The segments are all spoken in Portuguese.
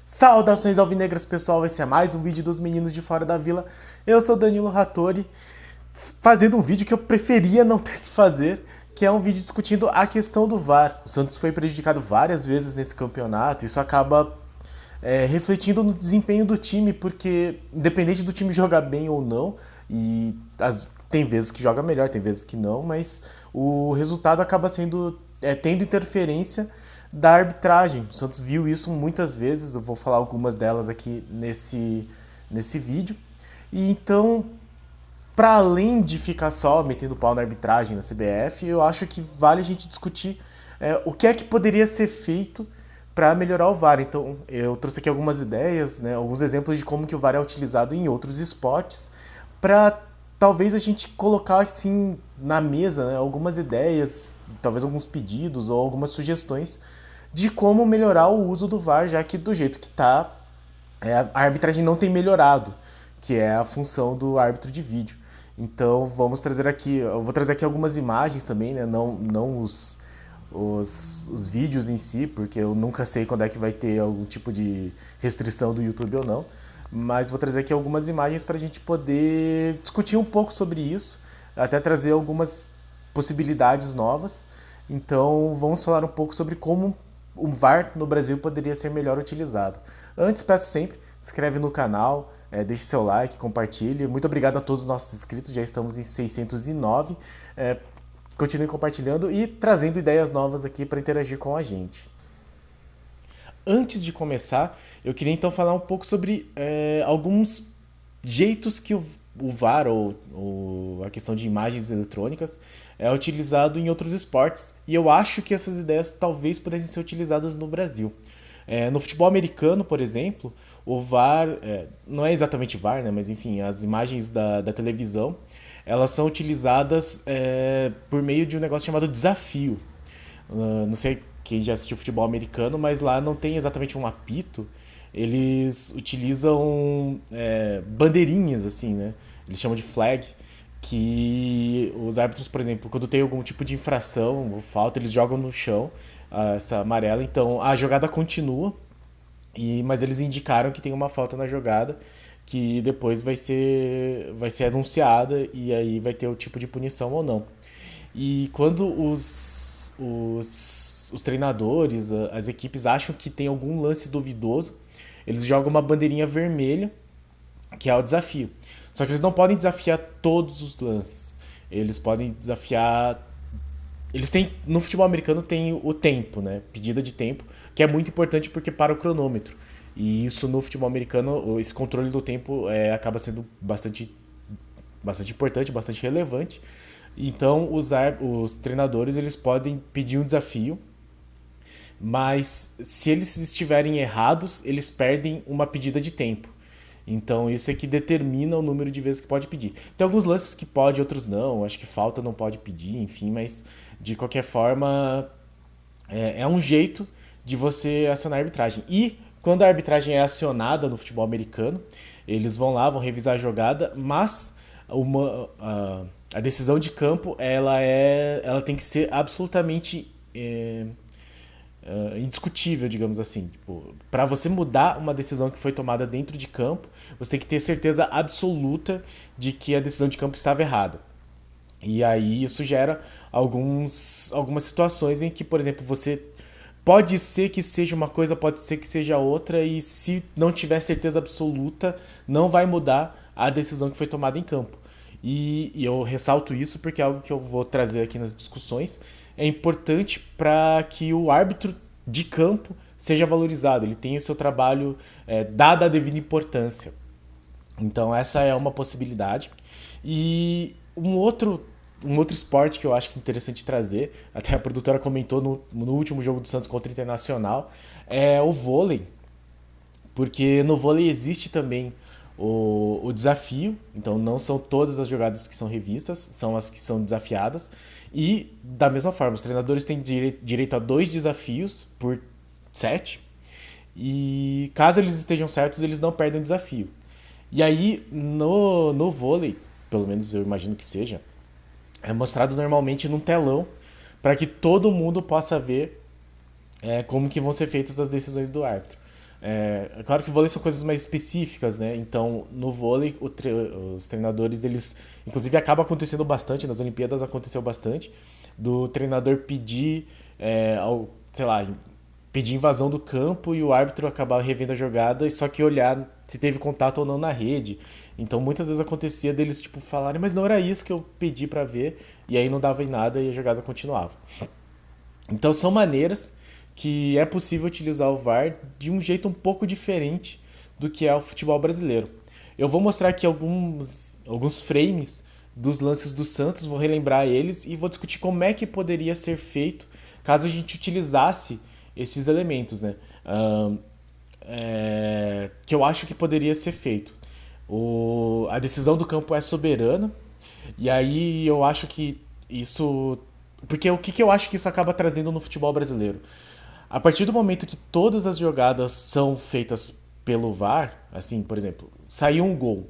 Saudações alvinegras, pessoal, esse é mais um vídeo dos meninos de fora da vila. Eu sou Danilo Rattori, fazendo um vídeo que eu preferia não ter que fazer, que é um vídeo discutindo a questão do VAR. O Santos foi prejudicado várias vezes nesse campeonato, e isso acaba refletindo no desempenho do time, porque independente do time jogar bem ou não, tem vezes que joga melhor, tem vezes que não, mas o resultado acaba tendo interferência da arbitragem. O Santos viu isso muitas vezes, eu vou falar algumas delas aqui nesse vídeo. E então, para além de ficar só metendo pau na arbitragem na CBF, eu acho que vale a gente discutir o que é que poderia ser feito para melhorar o VAR. Então, eu trouxe aqui algumas ideias, né, alguns exemplos de como que o VAR é utilizado em outros esportes, para talvez a gente colocar assim na mesa, né, algumas ideias, talvez alguns pedidos ou algumas sugestões de como melhorar o uso do VAR, já que do jeito que está, a arbitragem não tem melhorado, que é a função do árbitro de vídeo. Então vamos trazer aqui, eu vou trazer aqui algumas imagens também, né? Não os vídeos em si, porque eu nunca sei quando é que vai ter algum tipo de restrição do YouTube ou não, mas vou trazer aqui algumas imagens para a gente poder discutir um pouco sobre isso, até trazer algumas possibilidades novas. Então vamos falar um pouco sobre como o VAR no Brasil poderia ser melhor utilizado. Antes, peço sempre, se inscreve no canal, deixe seu like, compartilhe. Muito obrigado a todos os nossos inscritos, já estamos em 609. Continue compartilhando e trazendo ideias novas aqui para interagir com a gente. Antes de começar, eu queria então falar um pouco sobre alguns jeitos que o VAR, ou a questão de imagens eletrônicas, é utilizado em outros esportes, e eu acho que essas ideias talvez pudessem ser utilizadas no Brasil. No futebol americano, por exemplo, o VAR, não é exatamente VAR, né, mas enfim, as imagens da televisão, elas são utilizadas por meio de um negócio chamado desafio. Não sei quem já assistiu futebol americano, mas lá não tem exatamente um apito, eles utilizam bandeirinhas, assim, né? Eles chamam de flag, que os árbitros, por exemplo, quando tem algum tipo de infração ou falta, eles jogam no chão essa amarela, então a jogada continua, mas eles indicaram que tem uma falta na jogada, que depois vai ser anunciada, e aí vai ter o tipo de punição ou não. E quando os treinadores, as equipes acham que tem algum lance duvidoso, eles jogam uma bandeirinha vermelha, que é o desafio. Só que eles não podem desafiar todos os lances. Eles podem desafiar... No futebol americano tem o tempo, né? Pedida de tempo, que é muito importante porque para o cronômetro. E isso no futebol americano, esse controle do tempo acaba sendo bastante importante, bastante relevante. Então os treinadores, eles podem pedir um desafio, mas se eles estiverem errados, eles perdem uma pedida de tempo. Então isso é que determina o número de vezes que pode pedir. Tem alguns lances que pode, outros não. Acho que falta não pode pedir, enfim, mas de qualquer forma é um jeito de você acionar a arbitragem. E quando a arbitragem é acionada no futebol americano, eles vão lá, vão revisar a jogada, mas a decisão de campo ela tem que ser absolutamente indiscutível, digamos assim. Tipo, para você mudar uma decisão que foi tomada dentro de campo, você tem que ter certeza absoluta de que a decisão de campo estava errada. E aí isso gera algumas situações em que, por exemplo, você pode ser que seja uma coisa, pode ser que seja outra, e se não tiver certeza absoluta, não vai mudar a decisão que foi tomada em campo. E eu ressalto isso porque é algo que eu vou trazer aqui nas discussões. É importante para que o árbitro de campo seja valorizado, ele tenha o seu trabalho dada a devida importância. Então essa é uma possibilidade. E um outro esporte que eu acho que é interessante trazer, até a produtora comentou no último jogo do Santos contra o Internacional, é o vôlei. Porque no vôlei existe também o desafio, então não são todas as jogadas que são revistas, são as que são desafiadas. E, da mesma forma, os treinadores têm direito a 2 desafios por set, e caso eles estejam certos, eles não perdem o desafio. E aí, no vôlei, pelo menos eu imagino que seja, é mostrado normalmente num telão, para que todo mundo possa ver como que vão ser feitas as decisões do árbitro. É claro que o vôlei são coisas mais específicas, né? Então, no vôlei, os treinadores, eles... Inclusive, acaba acontecendo bastante, nas Olimpíadas aconteceu bastante, do treinador pedir, sei lá, pedir invasão do campo e o árbitro acabar revendo a jogada e só que olhar se teve contato ou não na rede. Então, muitas vezes acontecia deles, tipo, falarem, mas não era isso que eu pedi pra ver, e aí não dava em nada e a jogada continuava. Então, são maneiras que é possível utilizar o VAR de um jeito um pouco diferente do que é o futebol brasileiro. Eu vou mostrar aqui alguns frames dos lances do Santos, vou relembrar eles e vou discutir como é que poderia ser feito caso a gente utilizasse esses elementos, né? Que eu acho que poderia ser feito. A decisão do campo é soberana, e aí eu acho que isso... Porque o que eu acho que isso acaba trazendo no futebol brasileiro? A partir do momento que todas as jogadas são feitas pelo VAR, assim, por exemplo, saiu um gol,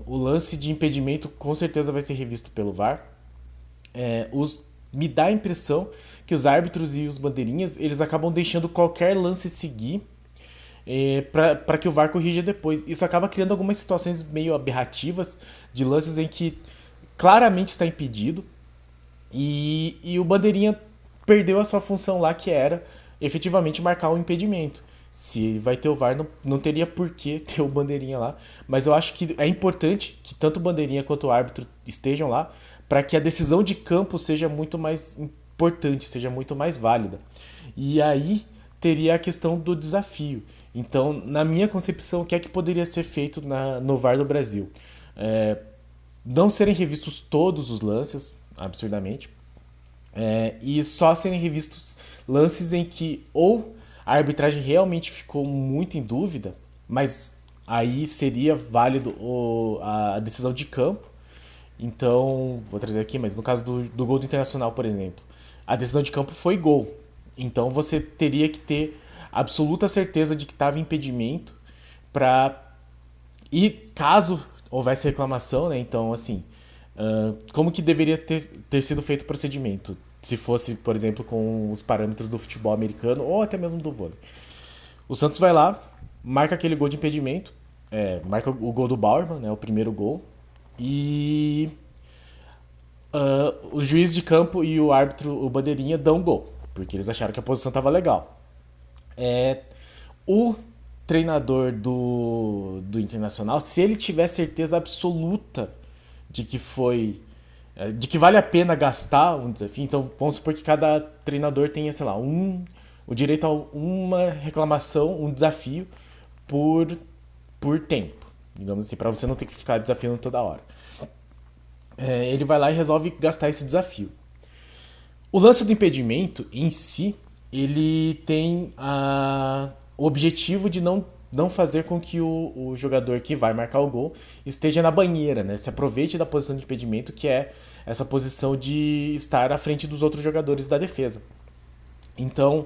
o lance de impedimento com certeza vai ser revisto pelo VAR. Me dá a impressão que os árbitros e os bandeirinhas eles acabam deixando qualquer lance seguir para que o VAR corrija depois. Isso acaba criando algumas situações meio aberrativas de lances em que claramente está impedido e o bandeirinha perdeu a sua função lá, que era efetivamente marcar um impedimento. Se vai ter o VAR, não teria por que ter o bandeirinha lá. Mas eu acho que é importante que tanto o bandeirinha quanto o árbitro estejam lá para que a decisão de campo seja muito mais importante, seja muito mais válida. E aí teria a questão do desafio. Então, na minha concepção, o que é que poderia ser feito no VAR do Brasil? Não serem revistos todos os lances, absurdamente, e só serem revistos lances em que ou a arbitragem realmente ficou muito em dúvida, mas aí seria válido a decisão de campo. Então, vou trazer aqui, mas no caso do gol do Internacional, por exemplo, a decisão de campo foi gol. Então você teria que ter absoluta certeza de que estava impedimento para... E caso houvesse reclamação, né? Então, assim, como que deveria ter sido feito o procedimento? Se fosse, por exemplo, com os parâmetros do futebol americano ou até mesmo do vôlei. O Santos vai lá, marca aquele gol de impedimento, marca o gol do Bauerman, né, o primeiro gol, e o juiz de campo e o árbitro, o bandeirinha, dão gol, porque eles acharam que a posição estava legal. O treinador do Internacional, se ele tiver certeza absoluta de que vale a pena gastar um desafio, então vamos supor que cada treinador tenha, sei lá, o direito a uma reclamação, um desafio por tempo, digamos assim, para você não ter que ficar desafiando toda hora. Ele vai lá e resolve gastar esse desafio. O lance do impedimento em si, ele tem o objetivo de não fazer com que o jogador que vai marcar o gol esteja na banheira, né? Se aproveite da posição de impedimento, que é essa posição de estar à frente dos outros jogadores da defesa. Então,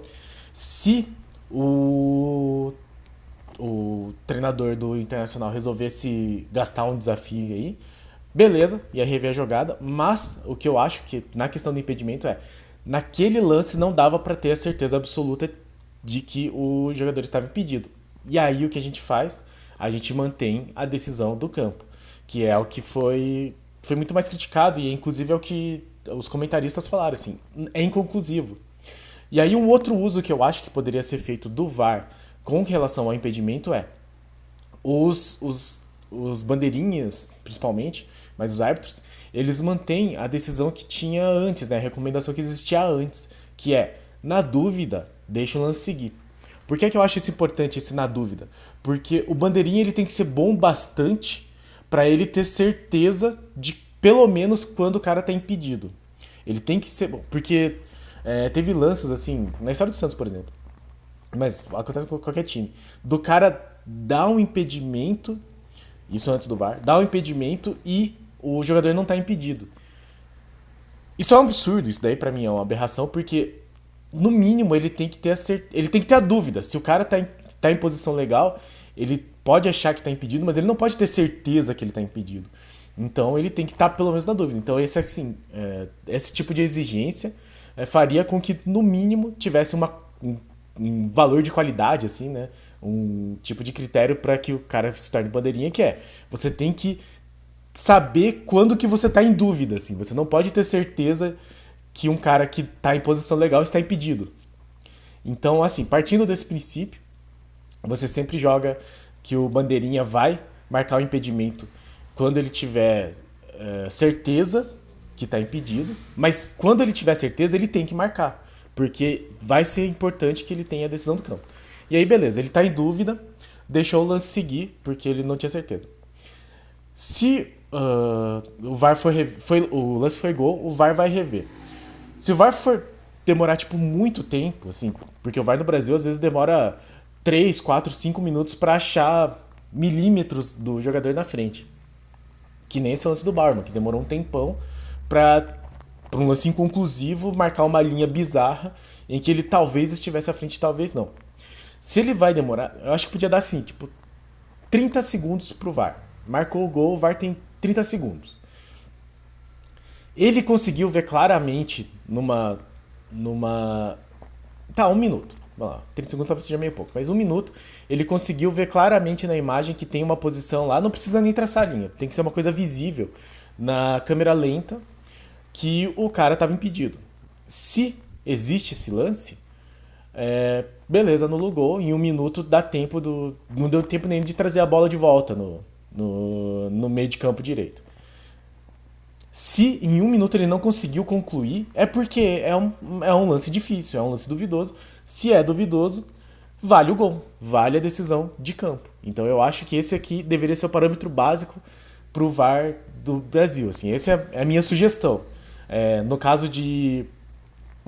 se o treinador do Internacional resolvesse gastar um desafio aí, beleza, ia rever a jogada, mas o que eu acho que na questão do impedimento naquele lance não dava para ter a certeza absoluta de que o jogador estava impedido. E aí o que a gente faz? A gente mantém a decisão do campo, que é o que foi muito mais criticado e inclusive é o que os comentaristas falaram, assim, é inconclusivo. E aí um outro uso que eu acho que poderia ser feito do VAR com relação ao impedimento os bandeirinhas, principalmente, mas os árbitros, eles mantêm a decisão que tinha antes, né, a recomendação que existia antes, que na dúvida, deixa o lance seguir. Por que é que eu acho isso importante, esse na dúvida? Porque o bandeirinha ele tem que ser bom bastante para ele ter certeza de, pelo menos, quando o cara tá impedido. Ele tem que ser bom, porque teve lances, assim, na história do Santos, por exemplo, mas acontece com qualquer time, do cara dar um impedimento, isso antes do VAR, dar um impedimento e o jogador não tá impedido. Isso é um absurdo, isso daí pra mim é uma aberração, porque no mínimo ele tem que ter ele tem que ter a dúvida. Se o cara tá em posição legal, ele pode achar que tá impedido, mas ele não pode ter certeza que ele tá impedido. Então ele tem que estar pelo menos na dúvida. Então esse tipo de exigência faria com que, no mínimo, tivesse um valor de qualidade, assim, né? Um tipo de critério para que o cara se torne bandeirinha, que é, você tem que saber quando que você tá em dúvida, assim. Você não pode ter certeza que um cara que tá em posição legal está impedido. Então, assim, partindo desse princípio, você sempre joga que o bandeirinha vai marcar o impedimento quando ele tiver certeza que está impedido, mas quando ele tiver certeza, ele tem que marcar, porque vai ser importante que ele tenha a decisão do campo. E aí, beleza, ele está em dúvida, deixou o lance seguir, porque ele não tinha certeza. Se o VAR o lance foi gol, o VAR vai rever. Se o VAR for demorar, tipo, muito tempo, assim, porque o VAR no Brasil às vezes demora 3, 4, 5 minutos para achar milímetros do jogador na frente. Que nem esse lance do Bauerman, que demorou um tempão pra um lance inconclusivo marcar uma linha bizarra em que ele talvez estivesse à frente, talvez não. Se ele vai demorar, eu acho que podia dar assim, tipo, 30 segundos pro VAR. Marcou o gol, o VAR tem 30 segundos. Ele conseguiu ver claramente numa. Tá, um minuto. Vamos lá, 30 segundos talvez seja meio pouco, mas um minuto ele conseguiu ver claramente na imagem que tem uma posição lá, não precisa nem traçar a linha, tem que ser uma coisa visível na câmera lenta que o cara estava impedido. Se existe esse lance, beleza, anula o gol, em um minuto dá tempo não deu tempo nem de trazer a bola de volta no meio de campo direito. Se em um minuto ele não conseguiu concluir, é porque é um lance difícil, é um lance duvidoso. Se é duvidoso, vale o gol, vale a decisão de campo. Então eu acho que esse aqui deveria ser o parâmetro básico para o VAR do Brasil. Assim, essa é a minha sugestão. No caso de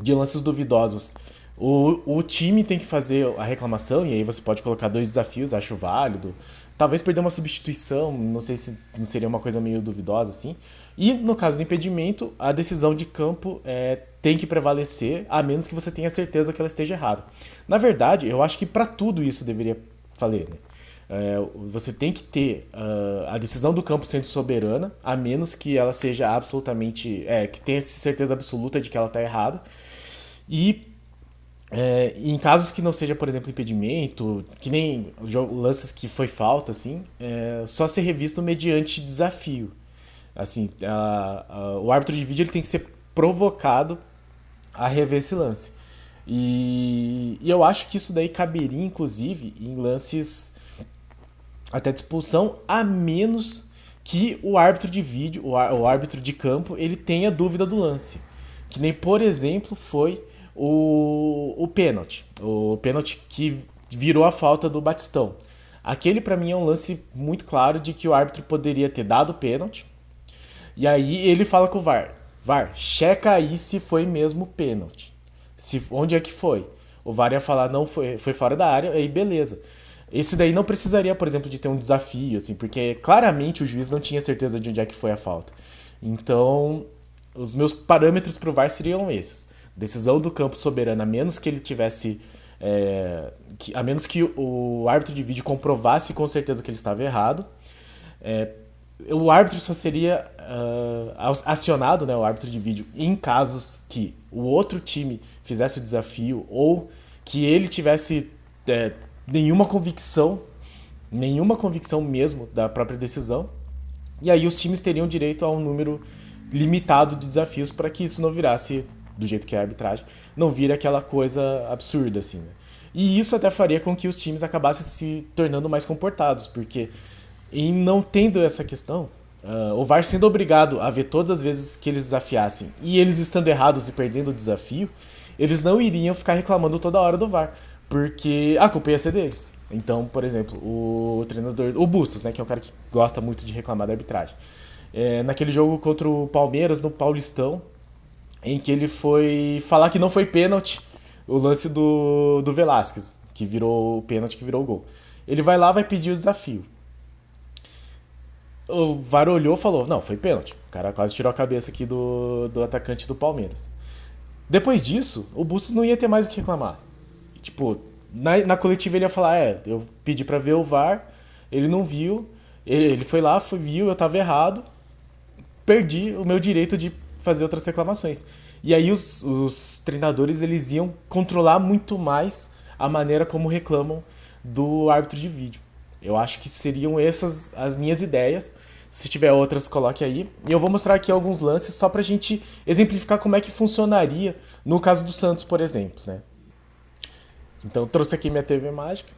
lances duvidosos, o time tem que fazer a reclamação, e aí você pode colocar 2 desafios, acho válido. Talvez perder uma substituição, não sei se não seria uma coisa meio duvidosa assim. E no caso do impedimento, a decisão de campo tem que prevalecer, a menos que você tenha certeza que ela esteja errada. Na verdade, eu acho que para tudo isso deveria valer, né? Você tem que ter a decisão do campo sendo soberana, a menos que ela seja absolutamente. Que tenha certeza absoluta de que ela está errada. E em casos que não seja, por exemplo, impedimento, que nem lances que foi falta, assim, só ser revisto mediante desafio. Assim, o árbitro de vídeo ele tem que ser provocado a rever esse lance. E eu acho que isso daí caberia, inclusive, em lances até de expulsão, a menos que o árbitro de vídeo, o árbitro de campo, ele tenha dúvida do lance. Que nem, por exemplo, foi o pênalti. O pênalti que virou a falta do Batistão. Aquele, pra mim, é um lance muito claro de que o árbitro poderia ter dado o pênalti. E aí ele fala com o VAR. VAR, checa aí se foi mesmo pênalti. Onde é que foi? O VAR ia falar, não foi fora da área, aí beleza. Esse daí não precisaria, por exemplo, de ter um desafio, assim, porque claramente o juiz não tinha certeza de onde é que foi a falta. Então, os meus parâmetros pro VAR seriam esses. Decisão do campo soberana, a menos que ele tivesse. A menos que o árbitro de vídeo comprovasse com certeza que ele estava errado. O árbitro só seria acionado, né, o árbitro de vídeo, em casos que o outro time fizesse o desafio ou que ele tivesse nenhuma convicção mesmo da própria decisão. E aí os times teriam direito a um número limitado de desafios para que isso não virasse, do jeito que é a arbitragem, não vire aquela coisa absurda, assim, né? E isso até faria com que os times acabassem se tornando mais comportados, porque em não tendo essa questão, o VAR sendo obrigado a ver todas as vezes que eles desafiassem e eles estando errados e perdendo o desafio, eles não iriam ficar reclamando toda hora do VAR, porque a culpa ia ser deles. Então, por exemplo, o treinador, o Bustos, né, que é um cara que gosta muito de reclamar da arbitragem, naquele jogo contra o Palmeiras, no Paulistão, em que ele foi falar que não foi pênalti o lance do Velasquez, que virou o pênalti, que virou o gol. Ele vai lá, vai pedir o desafio. O VAR olhou e falou, não, foi pênalti. O cara quase tirou a cabeça aqui do atacante do Palmeiras. Depois disso, o Bustos não ia ter mais o que reclamar. Tipo, na coletiva ele ia falar, eu pedi pra ver o VAR, ele não viu, ele foi lá, viu, eu tava errado, perdi o meu direito de fazer outras reclamações. E aí os treinadores eles iam controlar muito mais a maneira como reclamam do árbitro de vídeo. Eu acho que seriam essas as minhas ideias. Se tiver outras, coloque aí. E eu vou mostrar aqui alguns lances só pra gente exemplificar como é que funcionaria no caso do Santos, por exemplo, né? Então trouxe aqui minha TV mágica.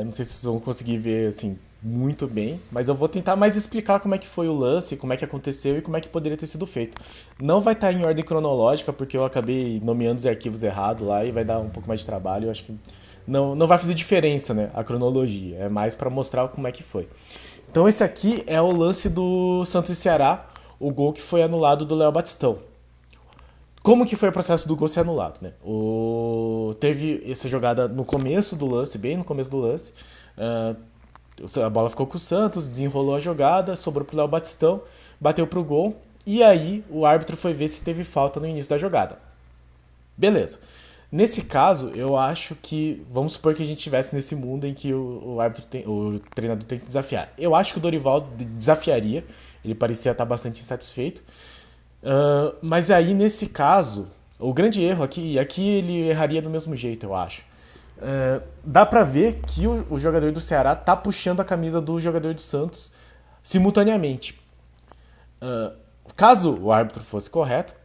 Não sei se vocês vão conseguir ver assim muito bem, mas eu vou tentar mais explicar como é que foi o lance, como é que aconteceu e como é que poderia ter sido feito. Não vai estar em ordem cronológica porque eu acabei nomeando os arquivos errados lá e vai dar um pouco mais de trabalho. Eu acho que não vai fazer diferença, né, a cronologia. É mais para mostrar como é que foi. Então esse aqui é o lance do Santos e Ceará, o gol que foi anulado do Léo Batistão. Como que foi o processo do gol ser anulado, né? Teve essa jogada no começo do lance, bem no começo do lance. A bola ficou com o Santos, desenrolou a jogada, sobrou pro Léo Batistão, bateu pro gol. E aí o árbitro foi ver se teve falta no início da jogada. Beleza. Nesse caso, eu acho que. Vamos supor que a gente estivesse nesse mundo em que o treinador tem que desafiar. Eu acho que o Dorival desafiaria. Ele parecia estar bastante insatisfeito. Mas aí, nesse caso, o grande erro aqui ele erraria do mesmo jeito, eu acho. Dá pra ver que o jogador do Ceará tá puxando a camisa do jogador do Santos simultaneamente. Caso o árbitro fosse correto,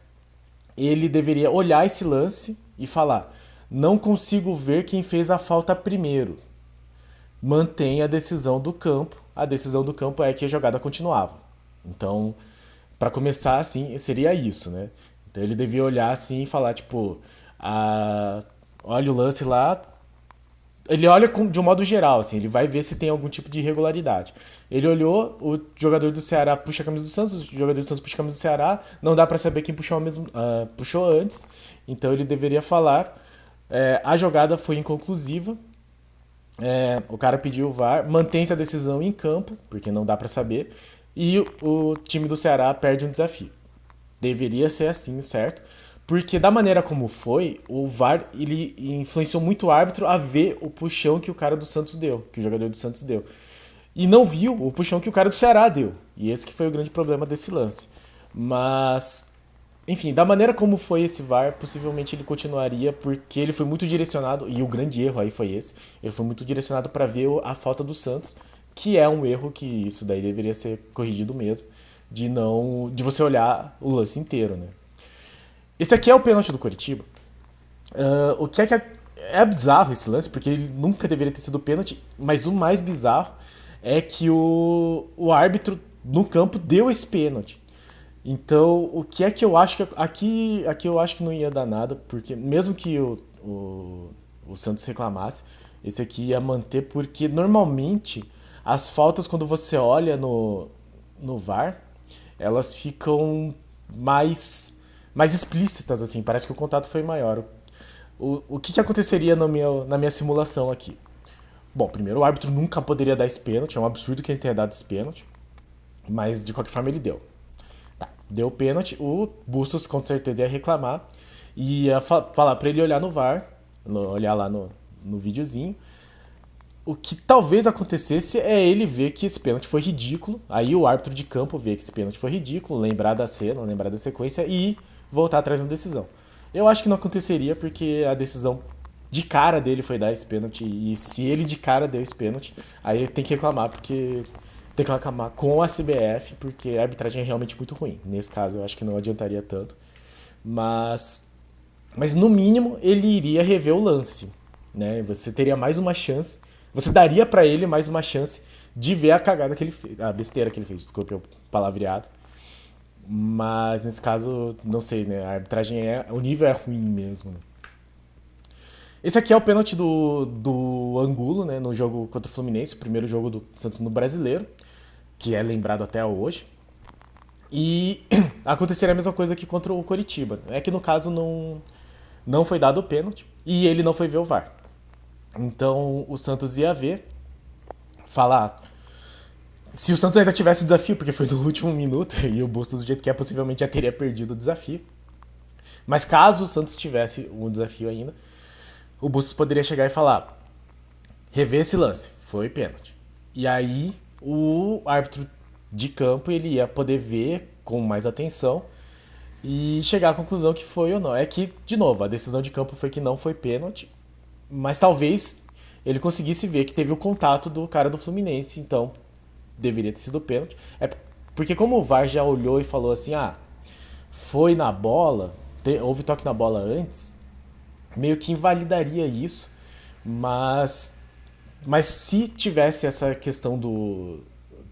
ele deveria olhar esse lance e falar: não consigo ver quem fez a falta primeiro. Mantém a decisão do campo. A decisão do campo é que a jogada continuava. Então, para começar assim, seria isso, né? Então ele devia olhar assim e falar, tipo, olha o lance lá. Ele olha de um modo geral, assim, ele vai ver se tem algum tipo de irregularidade. Ele olhou, o jogador do Ceará puxa a camisa do Santos, o jogador do Santos puxa a camisa do Ceará, não dá pra saber quem puxou, puxou antes, então ele deveria falar: a jogada foi inconclusiva, o cara pediu o VAR, mantém-se a decisão em campo, porque não dá pra saber, e o time do Ceará perde um desafio. Deveria ser assim, certo? Porque da maneira como foi, o VAR ele influenciou muito o árbitro a ver o puxão que o cara do Santos deu, que o jogador do Santos deu. E não viu o puxão que o cara do Ceará deu. E esse que foi o grande problema desse lance. Mas, enfim, da maneira como foi esse VAR, possivelmente ele continuaria porque ele foi muito direcionado, e o grande erro aí foi esse, ele foi muito direcionado para ver a falta do Santos, que é um erro que isso daí deveria ser corrigido mesmo, de você olhar o lance inteiro, né? Esse aqui é o pênalti do Coritiba. O que é bizarro esse lance, porque ele nunca deveria ter sido pênalti, mas o mais bizarro é que o árbitro no campo deu esse pênalti. Então, o que é que eu acho que aqui eu acho que não ia dar nada, porque mesmo que o Santos reclamasse, esse aqui ia manter, porque normalmente as faltas, quando você olha no VAR, elas ficam mais explícitas, assim, parece que o contato foi maior. O que aconteceria na minha simulação aqui? Bom, primeiro, o árbitro nunca poderia dar esse pênalti, é um absurdo que ele tenha dado esse pênalti, mas de qualquer forma ele deu. Tá, deu o pênalti, o Bustos com certeza ia reclamar e ia falar pra ele olhar no VAR, olhar lá no videozinho. O que talvez acontecesse é ele ver que esse pênalti foi ridículo, aí o árbitro de campo ver que esse pênalti foi ridículo, lembrar da cena, lembrar da sequência e voltar atrás na decisão. Eu acho que não aconteceria porque a decisão de cara dele foi dar esse pênalti, e se ele de cara deu esse pênalti, aí ele tem que reclamar, porque tem que reclamar com a CBF, porque a arbitragem é realmente muito ruim. Nesse caso eu acho que não adiantaria tanto, mas no mínimo ele iria rever o lance, né? Você teria mais uma chance, você daria pra ele mais uma chance de ver a cagada que ele fez, a besteira que ele fez, desculpe o palavreado. Mas nesse caso, não sei, né? A arbitragem o nível é ruim mesmo, né? Esse aqui é o pênalti do Angulo, né? No jogo contra o Fluminense, o primeiro jogo do Santos no Brasileiro, que é lembrado até hoje. E aconteceria a mesma coisa que contra o Coritiba. É que no caso não foi dado o pênalti e ele não foi ver o VAR. Então o Santos ia ver, falar. Se o Santos ainda tivesse o desafio, porque foi no último minuto e o Bustos, do jeito que é, possivelmente já teria perdido o desafio. Mas caso o Santos tivesse um desafio ainda, o Bustos poderia chegar e falar: rever esse lance, foi pênalti. E aí o árbitro de campo ele ia poder ver com mais atenção e chegar à conclusão que foi ou não. É que, de novo, a decisão de campo foi que não foi pênalti, mas talvez ele conseguisse ver que teve o contato do cara do Fluminense, então deveria ter sido pênalti. É porque como o VAR já olhou e falou assim, foi na bola, houve toque na bola antes, meio que invalidaria isso, mas se tivesse essa questão do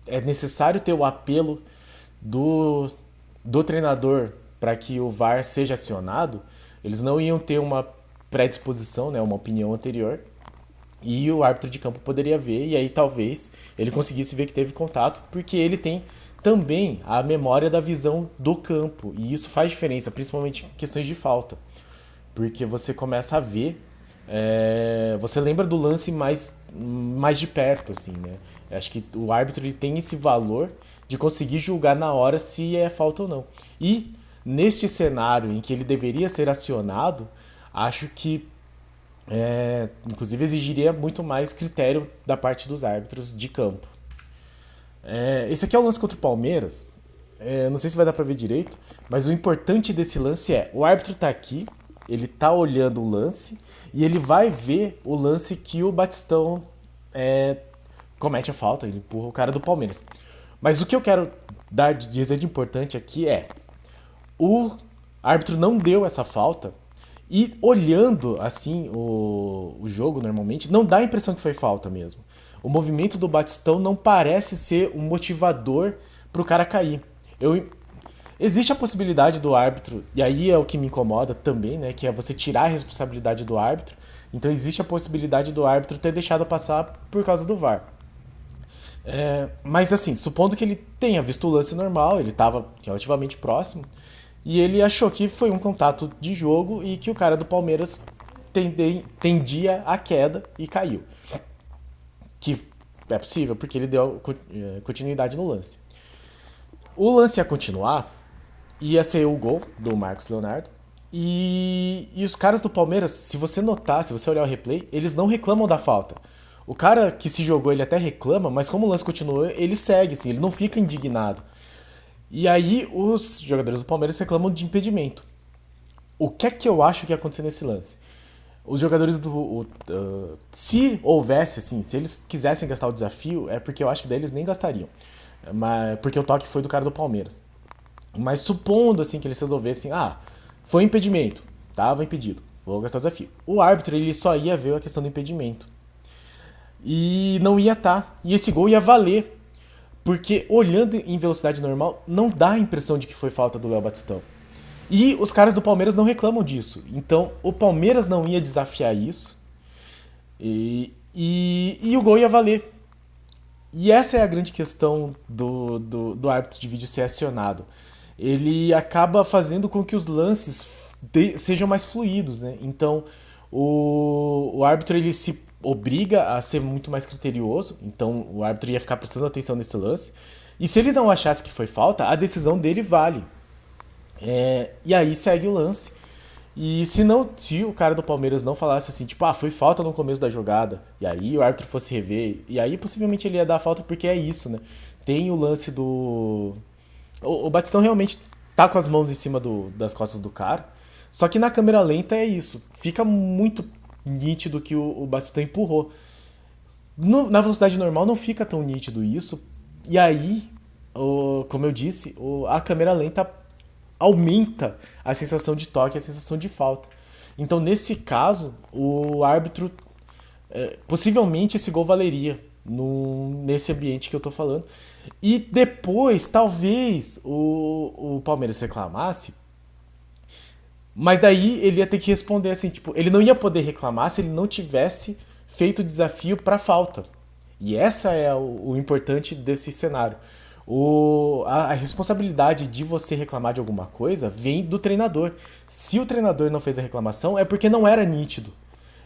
é necessário ter o apelo do, do treinador para que o VAR seja acionado, eles não iam ter uma predisposição, né, uma opinião anterior, e o árbitro de campo poderia ver, e aí talvez ele conseguisse ver que teve contato, porque ele tem também a memória da visão do campo, e isso faz diferença, principalmente em questões de falta, porque você começa a ver, você lembra do lance mais de perto, assim, né? Eu acho que o árbitro ele tem esse valor de conseguir julgar na hora se é falta ou não. E neste cenário em que ele deveria ser acionado, acho que inclusive exigiria muito mais critério da parte dos árbitros de campo. Esse aqui é o lance contra o Palmeiras. Não sei se vai dar pra ver direito, mas o importante desse lance é: o árbitro tá aqui, ele tá olhando o lance e ele vai ver o lance que o Batistão comete a falta, ele empurra o cara do Palmeiras. Mas o que eu quero dizer de importante aqui é: o árbitro não deu essa falta e olhando assim o jogo normalmente, não dá a impressão que foi falta mesmo. O movimento do Batistão não parece ser um motivador pro cara cair. Existe a possibilidade do árbitro, e aí é o que me incomoda também, né? Que é você tirar a responsabilidade do árbitro. Então existe a possibilidade do árbitro ter deixado passar por causa do VAR. Mas assim, supondo que ele tenha visto o lance normal, ele estava relativamente próximo, e ele achou que foi um contato de jogo e que o cara do Palmeiras tendia à queda e caiu. Que é possível, porque ele deu continuidade no lance. O lance ia continuar, ia ser o gol do Marcos Leonardo. E os caras do Palmeiras, se você notar, se você olhar o replay, eles não reclamam da falta. O cara que se jogou, ele até reclama, mas como o lance continuou, ele segue, assim, ele não fica indignado. E aí os jogadores do Palmeiras reclamam de impedimento. O que é que eu acho que ia acontecer nesse lance? Os jogadores se houvesse, assim, se eles quisessem gastar o desafio, é porque eu acho que daí eles nem gastariam. Porque o toque foi do cara do Palmeiras. Mas supondo, assim, que eles resolvessem, foi impedimento, tava impedido, vou gastar o desafio. O árbitro, ele só ia ver a questão do impedimento. E não ia estar. E esse gol ia valer. Porque olhando em velocidade normal, não dá a impressão de que foi falta do Léo Batistão. E os caras do Palmeiras não reclamam disso. Então o Palmeiras não ia desafiar isso. E o gol ia valer. E essa é a grande questão do árbitro de vídeo ser acionado. Ele acaba fazendo com que os lances sejam mais fluidos, né? Então o árbitro ele se obriga a ser muito mais criterioso. Então o árbitro ia ficar prestando atenção nesse lance. E se ele não achasse que foi falta, a decisão dele vale. E aí segue o lance. E se o cara do Palmeiras não falasse assim, tipo, foi falta no começo da jogada, e aí o árbitro fosse rever, e aí possivelmente ele ia dar falta porque é isso, né? Tem o lance do. O Batistão realmente tá com as mãos em cima das costas do cara, só que na câmera lenta é isso. Fica muito nítido que o Batistão empurrou. Na velocidade normal não fica tão nítido isso, e aí, como eu disse, a câmera lenta aumenta a sensação de toque, a sensação de falta. Então, nesse caso, o árbitro possivelmente esse gol valeria nesse ambiente que eu tô falando. E depois, talvez o Palmeiras reclamasse, mas daí ele ia ter que responder assim, tipo, ele não ia poder reclamar se ele não tivesse feito o desafio para falta. E essa é o importante desse cenário. A responsabilidade de você reclamar de alguma coisa vem do treinador. Se o treinador não fez a reclamação, é porque não era nítido.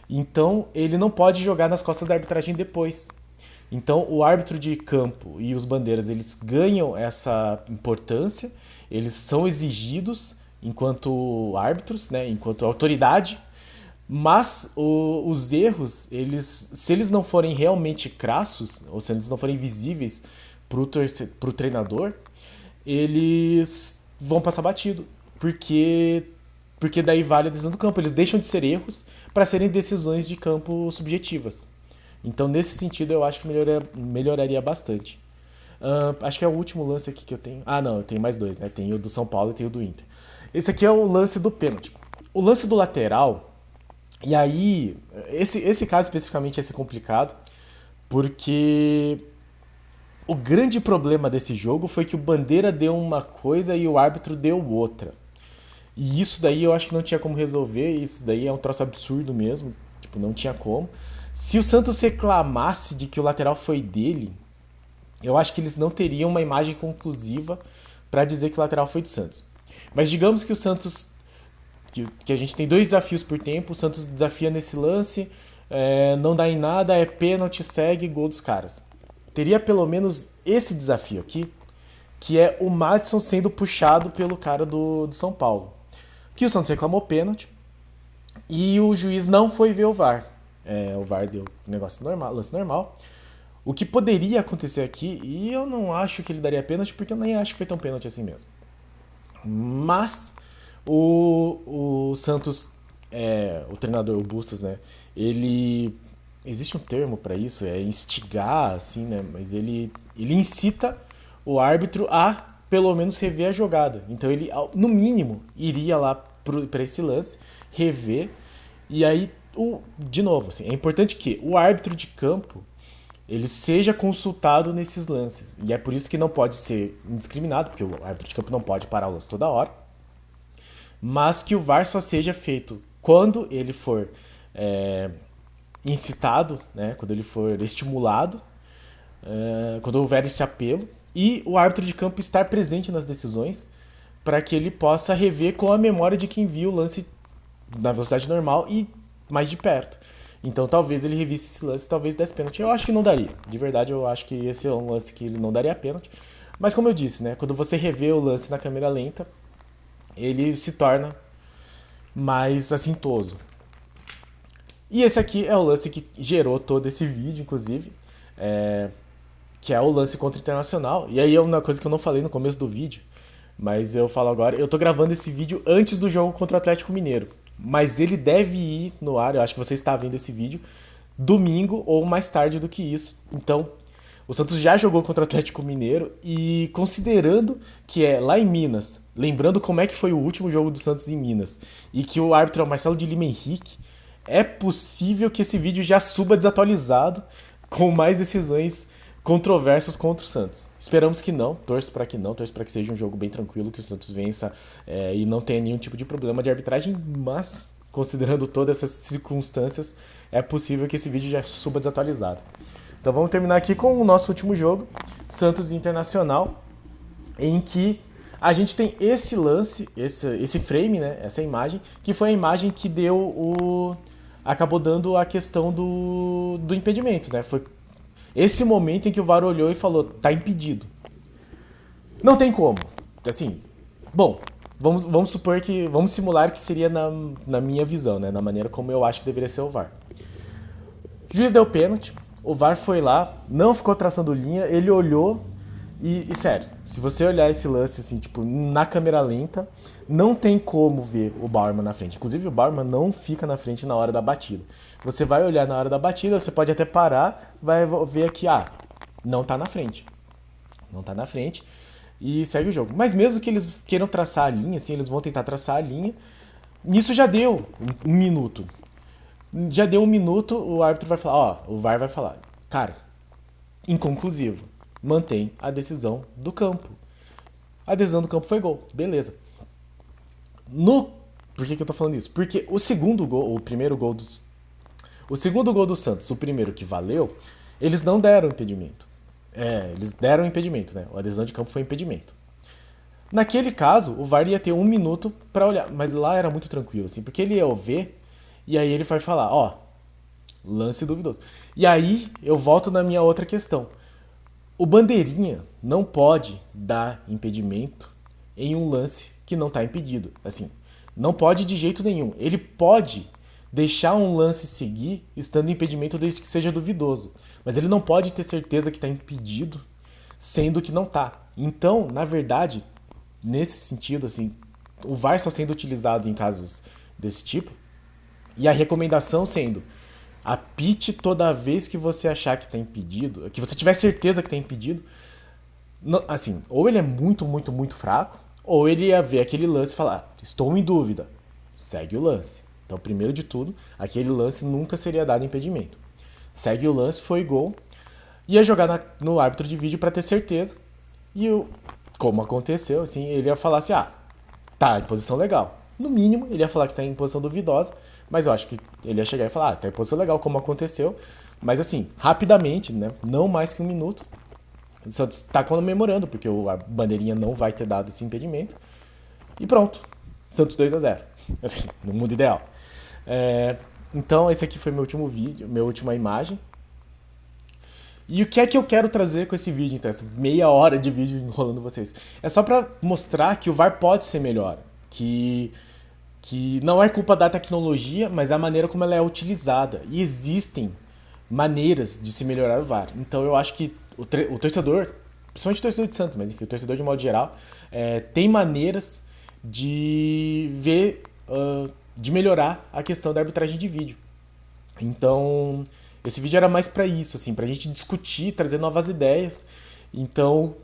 Então ele não pode jogar nas costas da arbitragem depois. Então o árbitro de campo e os bandeiras eles ganham essa importância, eles são exigidos enquanto árbitros, né, enquanto autoridade, mas os erros, se eles não forem realmente crassos, ou se eles não forem visíveis pro treinador, eles vão passar batido. porque daí vale a decisão do campo. Eles deixam de ser erros para serem decisões de campo subjetivas. Então, nesse sentido, eu acho que melhoraria bastante. Acho que é o último lance aqui que eu tenho. Ah, não, eu tenho mais dois, né? Tem o do São Paulo e tem o do Inter. Esse aqui é o lance do pênalti. O lance do lateral, e aí, esse caso especificamente ia ser complicado, porque o grande problema desse jogo foi que o Bandeira deu uma coisa e o árbitro deu outra. E isso daí eu acho que não tinha como resolver, isso daí é um troço absurdo mesmo, tipo, não tinha como. Se o Santos reclamasse de que o lateral foi dele, eu acho que eles não teriam uma imagem conclusiva para dizer que o lateral foi do Santos. Mas digamos que o Santos, que a gente tem dois desafios por tempo, o Santos desafia nesse lance, não dá em nada, é pênalti, segue, gol dos caras. Teria pelo menos esse desafio aqui, que é o Madison sendo puxado pelo cara do São Paulo. Que o Santos reclamou pênalti e o juiz não foi ver o VAR. O VAR deu negócio normal, lance normal. O que poderia acontecer aqui, e eu não acho que ele daria pênalti, porque eu nem acho que foi tão pênalti assim mesmo. Mas o Santos, o treinador, o Bustos, né? Ele. Existe um termo para isso, é instigar, assim, né? Mas ele incita o árbitro a, pelo menos, rever a jogada. Então ele, no mínimo, iria lá para esse lance, rever, e aí, de novo, assim, é importante que o árbitro de campo ele seja consultado nesses lances. E é por isso que não pode ser indiscriminado, porque o árbitro de campo não pode parar o lance toda hora, mas que o VAR só seja feito quando ele for incitado, né, quando ele for estimulado, quando houver esse apelo, e o árbitro de campo estar presente nas decisões para que ele possa rever com a memória de quem viu o lance na velocidade normal e mais de perto. Então talvez ele revisse esse lance, talvez desse pênalti. Eu acho que não daria. De verdade, eu acho que esse é um lance que ele não daria pênalti. Mas como eu disse, né, quando você revê o lance na câmera lenta, ele se torna mais assintoso. E esse aqui é o lance que gerou todo esse vídeo, inclusive, que é o lance contra o Internacional. E aí é uma coisa que eu não falei no começo do vídeo, mas eu falo agora. Eu tô gravando esse vídeo antes do jogo contra o Atlético Mineiro, mas ele deve ir no ar, eu acho que você está vendo esse vídeo, domingo ou mais tarde do que isso. Então, o Santos já jogou contra o Atlético Mineiro e considerando que é lá em Minas, lembrando como é que foi o último jogo do Santos em Minas, e que o árbitro é o Marcelo de Lima Henrique, é possível que esse vídeo já suba desatualizado com mais decisões controversas contra o Santos. Esperamos que não, torço para que não, torço para que seja um jogo bem tranquilo, que o Santos vença e não tenha nenhum tipo de problema de arbitragem, mas considerando todas essas circunstâncias, é possível que esse vídeo já suba desatualizado. Então vamos terminar aqui com o nosso último jogo, Santos Internacional, em que a gente tem esse lance, esse frame, né, essa imagem, que foi a imagem que acabou dando a questão do impedimento, né? Foi esse momento em que o VAR olhou e falou, tá impedido. Não tem como. Assim, bom, vamos supor que, vamos simular que seria na minha visão, né, na maneira como eu acho que deveria ser o VAR. O juiz deu pênalti, o VAR foi lá, não ficou traçando linha, ele olhou e sério, se você olhar esse lance assim, tipo, na câmera lenta, não tem como ver o Bauerman na frente. Inclusive o Bauerman não fica na frente na hora da batida. Você vai olhar na hora da batida, você pode até parar, vai ver aqui, não tá na frente. Não tá na frente e segue o jogo. Mas mesmo que eles queiram traçar a linha, assim, eles vão tentar traçar a linha. Nisso já deu um minuto. Já deu um minuto, o árbitro vai falar, o VAR vai falar, cara, inconclusivo, mantém a decisão do campo. A decisão do campo foi gol, beleza. Por que eu tô falando isso? Porque o segundo gol, o segundo gol do Santos, o primeiro que valeu, eles não deram impedimento. Eles deram impedimento, né? A decisão de campo foi impedimento. Naquele caso, o VAR ia ter um minuto pra olhar, mas lá era muito tranquilo, assim, porque ele ia ver e aí ele vai falar, lance duvidoso. E aí eu volto na minha outra questão. O bandeirinha não pode dar impedimento em um lance que não está impedido. Assim, não pode de jeito nenhum. Ele pode deixar um lance seguir estando em impedimento desde que seja duvidoso. Mas ele não pode ter certeza que está impedido, sendo que não está. Então, na verdade, nesse sentido, assim, o VAR só sendo utilizado em casos desse tipo, e a recomendação sendo: apite toda vez que você achar que está impedido, que você tiver certeza que está impedido. Assim, ou ele é muito, muito, muito fraco, ou ele ia ver aquele lance e falar: estou em dúvida, segue o lance. Então, primeiro de tudo, aquele lance nunca seria dado impedimento. Segue o lance, foi gol, ia jogar no árbitro de vídeo para ter certeza, e como aconteceu, assim, ele ia falar assim: tá em posição legal. No mínimo, ele ia falar que tá em posição duvidosa, mas eu acho que ele ia chegar e falar: tá em posição legal, como aconteceu. Mas assim, rapidamente, né? Não mais que um minuto, o Santos tá comemorando, porque a bandeirinha não vai ter dado esse impedimento. E pronto. Santos 2-0. Assim, no mundo ideal. Então, esse aqui foi meu último vídeo, minha última imagem. E o que é que eu quero trazer com esse vídeo, então? Essa meia hora de vídeo enrolando vocês. É só pra mostrar que o VAR pode ser melhor. Que não é culpa da tecnologia, mas a maneira como ela é utilizada. E existem maneiras de se melhorar o VAR. Então eu acho que o torcedor, principalmente o torcedor de Santos, mas enfim, o torcedor de modo geral, tem maneiras de ver, de melhorar a questão da arbitragem de vídeo. Então, esse vídeo era mais pra isso, assim, pra gente discutir, trazer novas ideias. Então,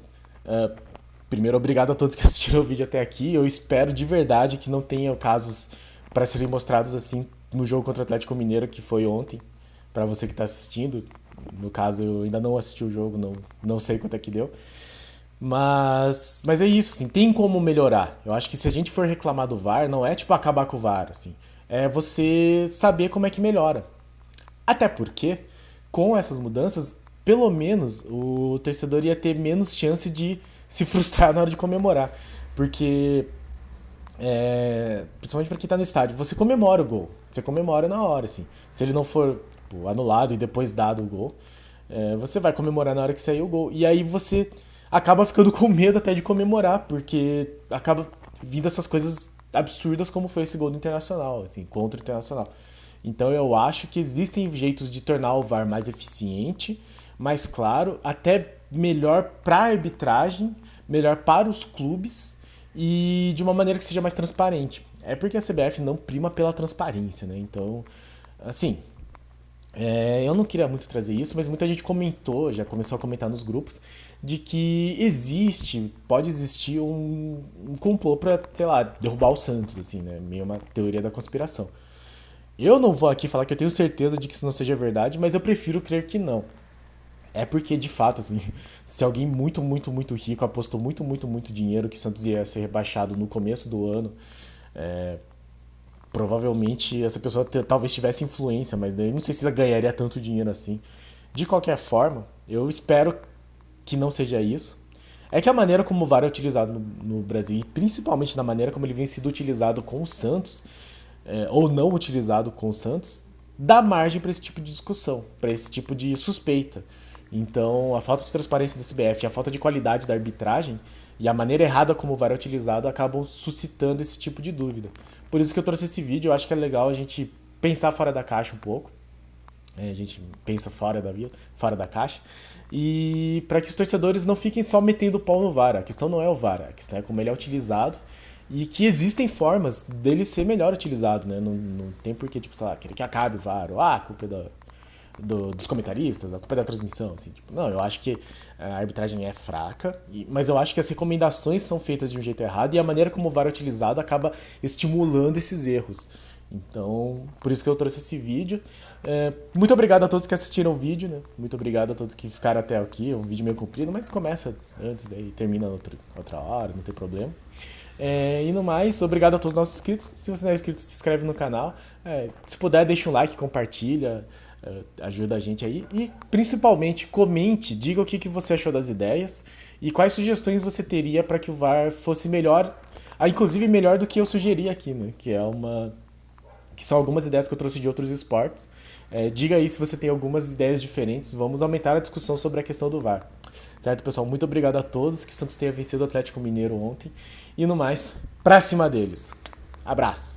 primeiro, obrigado a todos que assistiram o vídeo até aqui. Eu espero de verdade que não tenha casos para serem mostrados assim no jogo contra o Atlético Mineiro, que foi ontem, para você que está assistindo. No caso, eu ainda não assisti o jogo, não sei quanto é que deu. Mas é isso, assim, tem como melhorar. Eu acho que se a gente for reclamar do VAR, não é tipo acabar com o VAR, assim. É você saber como é que melhora. Até porque, com essas mudanças, pelo menos o torcedor ia ter menos chance de se frustrar na hora de comemorar. Porque, principalmente pra quem tá no estádio, você comemora o gol. Você comemora na hora, assim. Se ele não for anulado e depois dado o gol, você vai comemorar na hora que sair o gol. E aí você acaba ficando com medo até de comemorar, porque acaba vindo essas coisas absurdas como foi esse gol do Internacional, assim, contra o Internacional. Então eu acho que existem jeitos de tornar o VAR mais eficiente, mais claro, até melhor para a arbitragem, melhor para os clubes e de uma maneira que seja mais transparente. É porque a CBF não prima pela transparência, né? Então, assim, eu não queria muito trazer isso, mas muita gente comentou, já começou a comentar nos grupos, de que pode existir um complô para, sei lá, derrubar o Santos, assim, né? Meio uma teoria da conspiração. Eu não vou aqui falar que eu tenho certeza de que isso não seja verdade, mas eu prefiro crer que não. É porque, de fato, assim, se alguém muito, muito, muito rico apostou muito, muito, muito dinheiro que o Santos ia ser rebaixado no começo do ano, provavelmente essa pessoa talvez tivesse influência, mas eu não sei se ela ganharia tanto dinheiro assim. De qualquer forma, eu espero que não seja isso. É que a maneira como o VAR é utilizado no Brasil, e principalmente na maneira como ele vem sido utilizado com o Santos, ou não utilizado com o Santos, dá margem para esse tipo de discussão, para esse tipo de suspeita. Então, a falta de transparência da CBF, a falta de qualidade da arbitragem e a maneira errada como o VAR é utilizado acabam suscitando esse tipo de dúvida. Por isso que eu trouxe esse vídeo. Eu acho que é legal a gente pensar fora da caixa um pouco. A gente pensa fora da caixa. E para que os torcedores não fiquem só metendo o pau no VAR. A questão não é o VAR, a questão é como ele é utilizado. E que existem formas dele ser melhor utilizado, né? Não tem porquê, tipo, sei lá, querer que acabe o VAR, ou a culpa é dos comentaristas, a culpa é da transmissão, assim, tipo, não, eu acho que a arbitragem é fraca, mas eu acho que as recomendações são feitas de um jeito errado e a maneira como o VAR é utilizado acaba estimulando esses erros. Então, por isso que eu trouxe esse vídeo. Muito obrigado a todos que assistiram o vídeo, né? Muito obrigado a todos que ficaram até aqui. É um vídeo meio comprido, mas começa antes, daí termina outra hora, não tem problema. E no mais, obrigado a todos os nossos inscritos. Se você não é inscrito, se inscreve no canal. Se puder, deixa um like, compartilha, ajuda a gente aí. E principalmente, comente, diga o que você achou das ideias e quais sugestões você teria para que o VAR fosse melhor, inclusive melhor do que eu sugeri aqui, né? Que são algumas ideias que eu trouxe de outros esportes. Diga aí se você tem algumas ideias diferentes. Vamos aumentar a discussão sobre a questão do VAR. Certo, pessoal? Muito obrigado a todos. Que o Santos tenha vencido o Atlético Mineiro ontem. E no mais, pra cima deles. Abraço!